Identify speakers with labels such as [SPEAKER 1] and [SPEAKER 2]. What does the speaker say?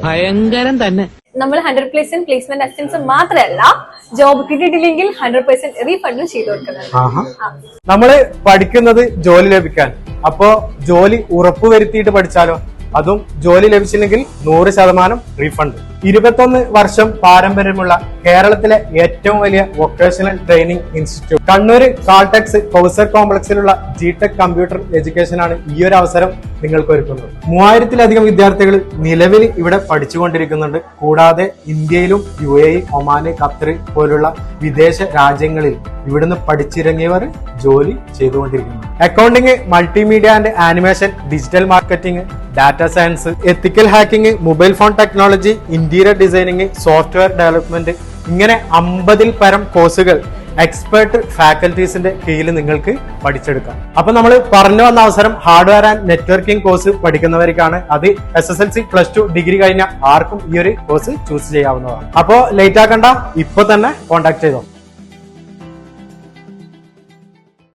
[SPEAKER 1] ഭയങ്കരം തന്നെ.
[SPEAKER 2] നമ്മൾ 100% പ്ലേസ്മെന്റ് അസിസ്റ്റൻസ് മാത്രമല്ല, ജോബ് കിട്ടിയിട്ടില്ലെങ്കിൽ 100% റീഫണ്ടും ചെയ്തു കൊടുക്കുന്നത്.
[SPEAKER 3] നമ്മള് പഠിക്കുന്നത് ജോലി ലഭിക്കാൻ. അപ്പോ ജോലി ഉറപ്പുവരുത്തിയിട്ട് പഠിച്ചാലോ? അതും ജോലി ലഭിച്ചില്ലെങ്കിൽ 100% റീഫണ്ട്. 21 വർഷം പാരമ്പര്യമുള്ള കേരളത്തിലെ ഏറ്റവും വലിയ vocational training institute Kannur Caltex Kausar കോംപ്ലക്സിലുള്ള ജിടെക് കമ്പ്യൂട്ടർ എഡ്യൂക്കേഷൻ ആണ് ഈ ഒരു അവസരം നിങ്ങൾക്ക് ഒരുക്കുന്നത്. 3000-ലധികം വിദ്യാർത്ഥികൾ നിലവിൽ ഇവിടെ പഠിച്ചുകൊണ്ടിരിക്കുന്നുണ്ട്. കൂടാതെ ഇന്ത്യയിലും UAE, ഒമാന്, ഖത്തർ പോലുള്ള വിദേശ രാജ്യങ്ങളിൽ ഇവിടുന്ന് പഠിച്ചിറങ്ങിയവർ ജോലി ചെയ്തുകൊണ്ടിരിക്കുന്നു. Accounting, multimedia and animation, digital marketing, data science, ethical hacking, mobile phone technology, interior designing, software development, ഇങ്ങനെ 50-ൽ പരം കോഴ്സുകൾ എക്സ്പെർട്ട് ഫാക്കൽറ്റീസിന്റെ കീഴിൽ നിങ്ങൾക്ക് പഠിച്ചെടുക്കാം. അപ്പൊ നമ്മൾ പറഞ്ഞു വന്ന അവസരം ഹാർഡ്വെയർ ആൻഡ് നെറ്റ്വർക്കിംഗ് കോഴ്സ് പഠിക്കുന്നവർക്കാണ്. അത് SSLC, +2 ഡിഗ്രി കഴിഞ്ഞ ആർക്കും ഈ ഒരു കോഴ്സ് ചൂസ് ചെയ്യാവുന്നതാണ്. അപ്പോ ലേറ്റ് ആക്കണ്ട, ഇപ്പൊ തന്നെ കോൺടാക്ട് ചെയ്തോ.